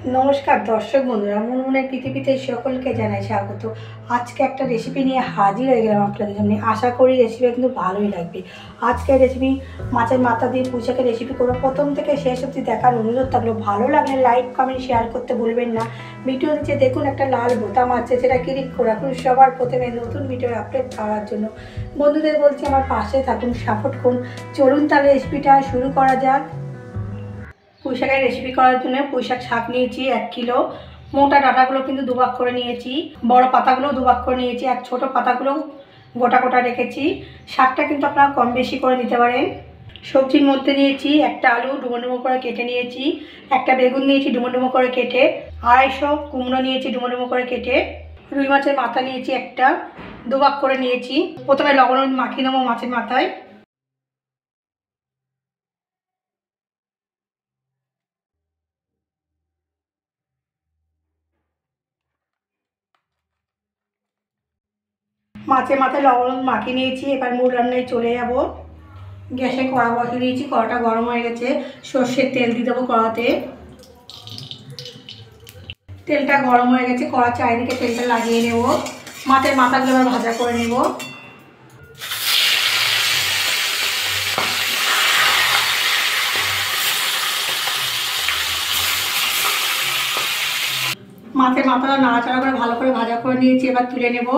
নমস্কার দর্শক বন্ধুরা, মুনমুনের পৃথিবীতে সকলকে জানাই স্বাগত। আজকে একটা রেসিপি নিয়ে হাজির হয়ে গেলাম আপনাদের সামনে। আশা করি রেসিপিটা কিন্তু ভালোই লাগবে। আজকের রেসিপি মাছের মাথা দিয়ে পুঁইশাকের রেসিপি করবো। প্রথম থেকে শেষ অবধি দেখার অনুরোধ থাকলো। ভালো লাগলে লাইক কমেন্ট শেয়ার করতে ভুলবেন না। ভিডিও নিচে দেখুন একটা লাল বোতাম আছে, সেটা ক্লিক করে রাখুন সবার প্রথমে নতুন ভিডিও আপলোড পাওয়ার জন্য। বন্ধুদের বলছি আমার পাশে থাকুন, সাপোর্ট করুন। চলুন তাহলে রেসিপিটা শুরু করা যাক। পুঁইশাকের রেসিপি করার জন্য পুঁইশাক শাক নিয়েছি 1 কিলো। মোটা ডাঁটাগুলো কিন্তু দুভাগ করে নিয়েছি, বড় পাতাগুলো দুভাগ করে নিয়েছি, আর ছোটো পাতাগুলো গোটা গোটা রেখেছি। শাকটা কিন্তু আপনারা কম বেশি করে নিতে পারেন। সবজির মধ্যে নিয়েছি একটা আলু ডুমো ডুমো করে কেটে নিয়েছি, একটা বেগুন নিয়েছি ডুমো ডুমো করে কেটে, 250 কুমড়ো নিয়েছি ডুমো ডুমো করে কেটে, রুই মাছের মাথা নিয়েছি একটা, দুভাগ করে নিয়েছি। প্রথমে লবণ মাখিয়ে নেবো মাছের মাথায়। মাছের মাথায় লবণ মাখিয়ে নিয়েছি। এবার মূল রান্নায় চলে যাব। গ্যাসে কড়া বসিয়ে দিয়েছি, কড়াটা গরম হয়ে গেছে। সর্ষের তেল দিয়ে দেবো কড়াতে। তেলটা গরম হয়ে গেছে, কড়া চারিদিকে তেলটা লাগিয়ে নেব। মাছের মাথাগুলো এবার ভাজা করে নেব। মাছের মাথাটা নাড়াচাড়া করে ভালো করে ভাজা করে নিয়েছি, এবার তুলে নেব।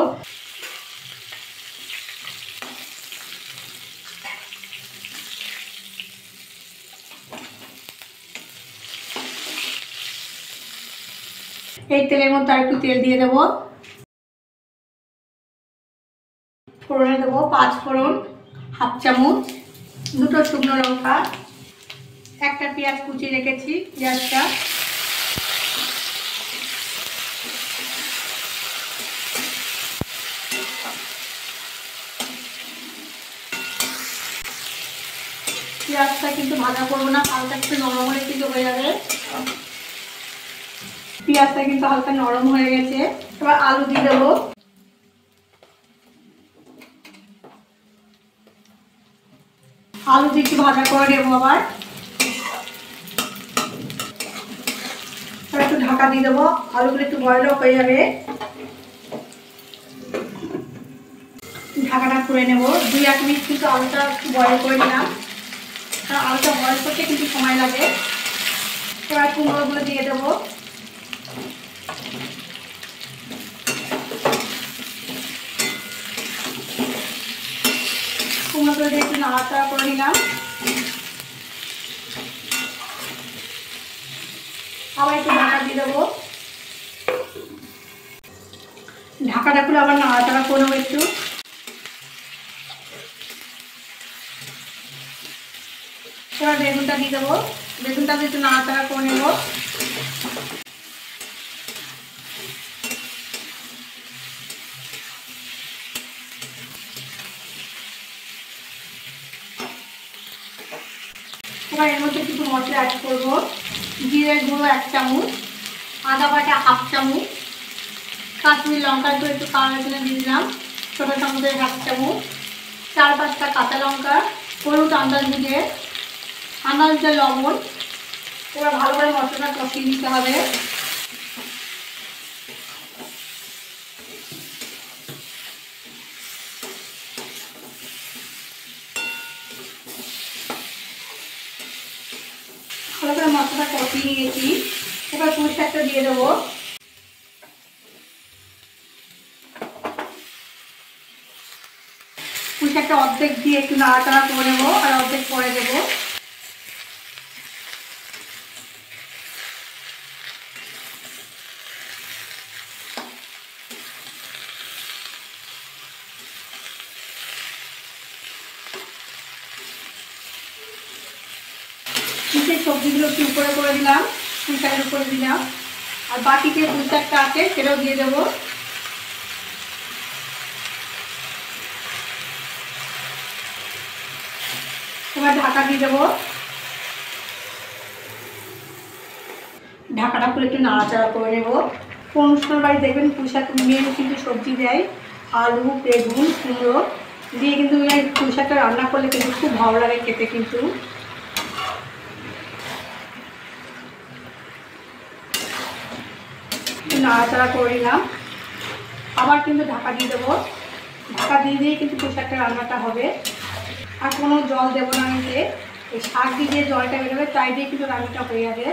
এই তেলের মধ্যে আর একটু তেল দিয়ে দেবো। ফোড়নে দেবো 5 ফোড়ন, 1/2 চামচ, 2টো শুকনো লঙ্কা, একটা পেঁয়াজ কুচি রেখেছি, পেঁয়াজটা পেঁয়াজটা কিন্তু ভাজা করবো না, হালকা একটু নরম হলে কিন্তু হয়ে যাবে। পেঁয়াজটা কিন্তু হালকা নরম হয়ে গেছে, এবার আলু দিয়ে দেবো। আলু দিয়ে একটু ভাজা করে নেবো। আবার একটু ঢাকা দিয়ে দেবো, আলুগুলো একটু বয়েল হয়ে যাবে। ঢাকাটা খুলে নেবো। 2-1 মিনিট কিন্তু আলুটা একটু বয়েল করে নিলাম, কারণ আলুটা বয়েল করতে কিন্তু সময় লাগে। এবার কুমড়োগুলো দিয়ে দেবো। কুমড়োগুলো দিয়ে একটু নাড়াচাড়া করে নিলাম। আবার একটু ঢাকা দিয়ে দেবো। ঢাকাটা খুলে আবার নাড়াচাড়া করে নেবো একটু। এবার বেগুনটা দিয়ে দেবো। বেগুনটা দিয়ে একটু নাড়াচাড়া করে নেবো। এবার এর মধ্যে কিছু মশলা অ্যাড করবো। জিরের গুঁড়ো 1 চামচ, আদা বাটা 1/2 চামচ, কাশ্মীর লঙ্কার গুঁড়ো একটু কালারের জন্য দিয়ে দিলাম ছোটো চামচের 1 চামচ, 4-5টা কাঁচা লঙ্কা, হলুদ আন্দাজ বুঝে লবণ। এবার ভালো করে মশলাটা কষিয়ে নিতে হবে। ভালো করে মশলাটা কষিয়ে নিয়েছি। এবার পুঁইশাকটা দিয়ে দেবো। পুঁইশাকটা অর্ধেক দিয়ে একটু নাড়াচাড়া করে নেবো, আর অর্ধেক পরে দেবো। নিচের সবজিগুলো একটু উপরে করে দিলাম, পুঁইশাকের উপরে দিলাম, আর বাকি যে পুঁইশাকটা আছে সেটাও দিয়ে দেবো। এবার ঢাকা দিয়ে দেবো। ঢাকাটা খুলে একটু নাড়াচাড়া করে নেবো। অনুষ্ঠান বাড়ি দেখবেন পুঁইশাক মেন কিন্তু সবজি দেয়, আলু বেগুন কুমড়ো দিয়ে কিন্তু পুঁইশাকটা রান্না করলে কিন্তু খুব ভালো লাগে খেতে। কিন্তু নাড়াচাড়া করে নিলাম। আবার কিন্তু ঢাকা দিয়ে দেবো। ঢাকা দিয়ে দিয়ে কিন্তু পুঁই শাকটা রান্নাটা হবে। আর কোনো জল দেবো না নিতে, এই শাক দিয়ে যে জলটা বেরোবে তাই দিয়ে কিন্তু রান্নাটা হয়ে যাবে।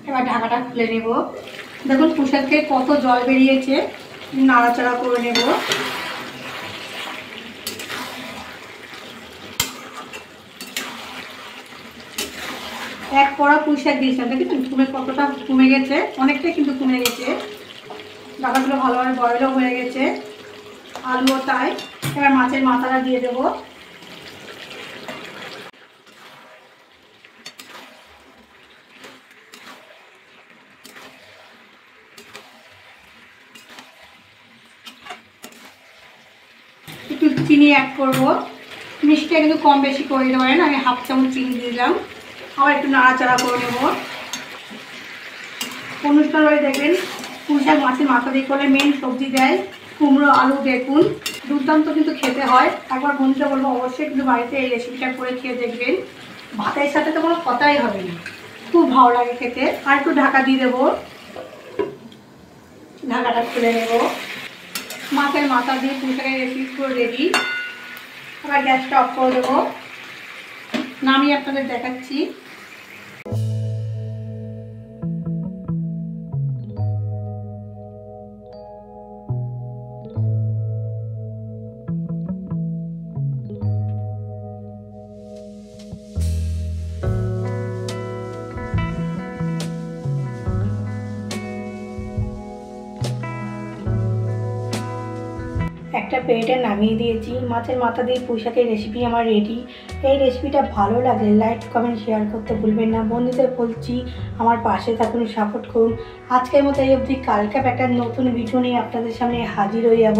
এবার ঢাকাটা খুলে নেব। দেখুন পুঁই শাক থেকে কত জল বেরিয়েছে, নাড়াচাড়া করে নেব। এক কড়া পুঁই শাক দিয়েছিলাম, দেখেছেন কতটা কমে গেছে, অনেকটাই কিন্তু কমে গেছে। ডাটাগুলো ভালোভাবে বয়েলও হয়ে গেছে, আলুও তাই। এবার মাছের মাথাটা দিয়ে দেবো। একটু চিনি অ্যাড করবো, মিষ্টিটা কিন্তু কম বেশি করে দিতে পারেন। আমি হাফ চামচ চিনি দিলাম। আবার একটু নাড়াচাড়া করে নেব। অনুষ্ঠান বাড়ি দেখবেন পুঁই শাক মাছের মাথা দিয়ে করলে মেন সবজি দেয় কুমড়ো আলু বেগুন, দুর্দান্ত কিন্তু খেতে হয়। একবার বন্ধুরা বলবো অবশ্যই কিন্তু বাড়িতে এই রেসিপিটা করে খেয়ে দেখবেন। ভাতের সাথে তো কোনো কথাই হবে না, খুব ভালো লাগে খেতে। আর একটু ঢাকা দিয়ে দেবো। ঢাকাটা খুলে নেব। মাছের মাথা দিয়ে পুঁই শাকের রেসিপি পুরো রেডি। আবার গ্যাসটা অফ করে দেবো, নামিয়ে আপনাদের দেখাচ্ছি। একটা প্লেটে নামিয়ে দিয়েছি। মাছের মাথা দিয়ে পুঁই শাকের রেসিপি আমার রেডি। এই রেসিপিটা ভালো লাগলে লাইক কমেন্ট শেয়ার করতে ভুলবেন না। বন্ধুদের বলছি আমার পাশে থাকুন, সাপোর্ট করুন। আজকের মতো এই অবধি। কালকে একটা নতুন ভিডিও নিয়ে আপনাদের সামনে হাজির হয়ে যাব।